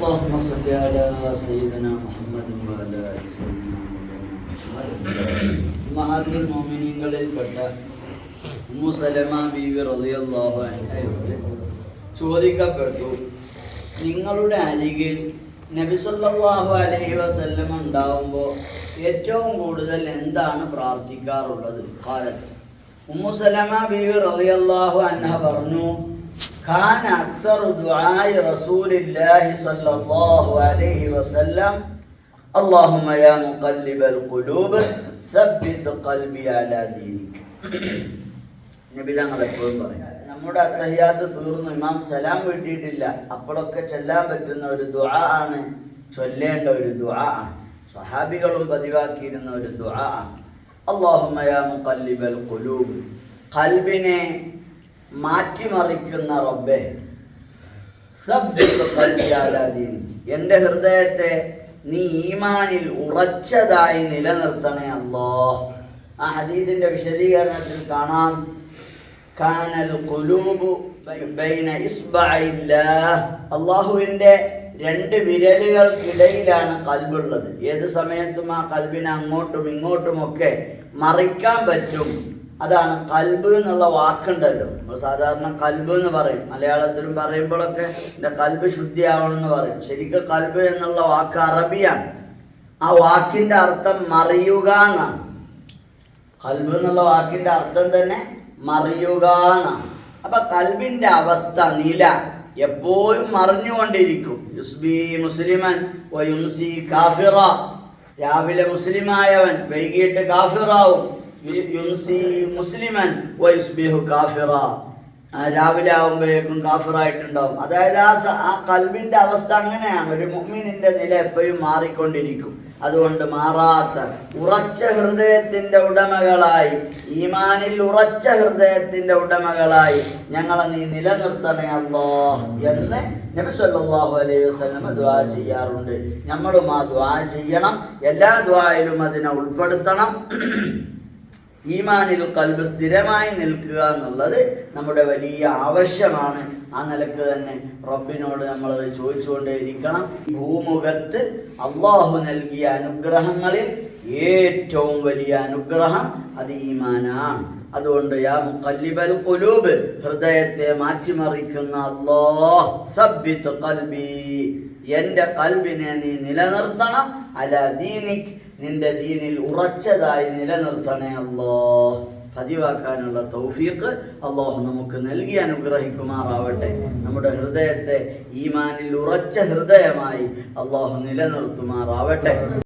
اللهم صل على سيدنا محمد وعلى آل سيدنا Muhammad മുഅ്മിനീങ്ങളിൽപ്പെട്ട Umm Salama ബീവി റളിയല്ലാഹു അൻഹയോട് ചോദിക്കപ്പെട്ടു, നിങ്ങളുടെ അരികിൽ നബി സല്ലല്ലാഹു അലൈഹി വസല്ലം ഉണ്ടാവുമ്പോൾ ഏറ്റവും കൂടുതൽ എന്താണ് പ്രാർത്ഥിക്കാറുള്ളത്? ഖാലത്ത്, ഉമ്മു സലമ ബീവി റളിയല്ലാഹു അൻഹ പറഞ്ഞു, കാന അക്സറു ദുആഇ റസൂലില്ലാഹി സല്ലല്ലാഹു അലൈഹി വസല്ലം അല്ലാഹുമ്മ യാ മുഖല്ലിബൽ ഖുലൂബ് സബ്ബിത് ഖൽബി അലാ ദീനിക്. നബി തങ്ങൾ എപ്പോഴും പറയും, നമ്മുടെ അത്തഹിയാത്ത് തീർന്നു, ഇമാം സലാം വീട്ടിയിട്ടില്ല, അപ്പോഴൊക്കെ ചൊല്ലാൻ പറ്റുന്ന ഒരു ദുആ ആണ്, ചൊല്ലേണ്ട ഒരു ദുആ ആണ്, സ്വഹാബികളും പതിവാക്കിയിരുന്ന ഒരു ദുആ ആണ്. അല്ലാഹുമ്മ യാ മുഖല്ലിബൽ ഖുലൂബ്, ഖൽബിനെ മാറ്റിമറിക്കുന്ന റബ്ബേ, സബ്ബിത് ഖൽബി അലാ ദീനിക്, എൻ്റെ ഹൃദയത്തെ നീ ഈമാനിൽ ഉറച്ചതായി നിലനിർത്തണേ അല്ലാഹ്. ആ ഹദീസിന്റെ വിശദീകരണത്തിൽ കാണാം, കാനൽ ഖുലൂബു ബൈന ഇസ്ബഅഇല്ലാഹ്, അല്ലാഹുവിന്റെ രണ്ട് വിരലുകൾക്കിടയിലാണ് കൽബുള്ളത്. ഏത് സമയത്തും ആ കൽബിനെ അങ്ങോട്ടും ഇങ്ങോട്ടും ഒക്കെ മറിക്കാൻ പറ്റും. അതാണ് കൽബ് എന്നുള്ള വാക്കുണ്ടല്ലോ, നമ്മൾ സാധാരണ കൽബ് എന്ന് പറയും, മലയാളത്തിലും പറയുമ്പോഴൊക്കെ എൻ്റെ കൽബ് ശുദ്ധിയാവണമെന്ന് പറയും. ശരിക്കും കൽബ് എന്നുള്ള വാക്ക് അറബിയാണ്. ആ വാക്കിൻ്റെ അർത്ഥം മറിയുക എന്നാണ്. കൽബ് എന്നുള്ള വാക്കിൻ്റെ അർത്ഥം തന്നെ മറിയുക എന്നാണ്. അപ്പൊ കൽബിൻ്റെ അവസ്ഥ, നില എപ്പോഴും മറിഞ്ഞുകൊണ്ടിരിക്കും. യുസ്ബി മുസ്ലിമൻ വയുംസി കാഫിറ, രാവിലെ മുസ്ലിമായവൻ വൈകിട്ട് കാഫിറാവും. യുംസി മുസ്ലിമൻ വയുസ്ബിഹു കാഫിറ, രാവിലെ ആവുമ്പോഴേക്കും കാഫിറായിട്ടുണ്ടാവും. അതായത് ആ കൽബിന്റെ അവസ്ഥ അങ്ങനെയാണ്. ഒരു മുഅ്മിനിന്റെ നില എപ്പോഴും മാറിക്കൊണ്ടിരിക്കും. അതുകൊണ്ട് മാറാത്ത ഉറച്ച ഹൃദയത്തിന്റെ ഉടമകളായി, ഈമാനിൽ ഉറച്ച ഹൃദയത്തിന്റെ ഉടമകളായി ഞങ്ങളെ നീ നിലനിർത്തണേ അല്ലാഹ് എന്ന് നബി സല്ലല്ലാഹു അലൈഹി വസല്ലം ദുആ ചെയ്യാറുണ്ട്. നമ്മളും ആ ദുആ ചെയ്യണം, എല്ലാ ദുആയിലും അതിനെ ഉൾപ്പെടുത്തണം. ഈമാനിൽ കൽബ് സ്ഥിരമായി നിൽക്കുക എന്നുള്ളത് നമ്മുടെ വലിയ ആവശ്യമാണ്. ആ നിലക്ക് തന്നെ റബ്ബിനോട് നമ്മളത് ചോദിച്ചുകൊണ്ടേയിരിക്കണം. ഭൂമുഖത്ത് അള്ളാഹു നൽകിയ അനുഗ്രഹങ്ങളിൽ ഏറ്റവും വലിയ അനുഗ്രഹം അത് ഈമാനാണ്. അതുകൊണ്ട് യാ മുഖല്ലിബൽ ഖുലൂബ്, ഹൃദയത്തെ മാറ്റിമറിക്കുന്ന അല്ലാഹ്, സബ്ബിത് ഖൽബി, എൻ്റെ കൽബിനെ നീ നിലനിർത്തണം, അലാ ദീനിക്, നിന്റെ ദീനിൽ ഉറച്ചതായി നിലനിർത്തണേ അല്ലാഹ്. പതിവാക്കാനുള്ള തൗഫീഖ് അല്ലാഹു നമുക്ക് നൽകി അനുഗ്രഹിക്കുമാറാവട്ടെ. നമ്മുടെ ഹൃദയത്തെ ഈമാനിൽ ഉറച്ച ഹൃദയമായി അല്ലാഹു നിലനിർത്തുമാറാവട്ടെ.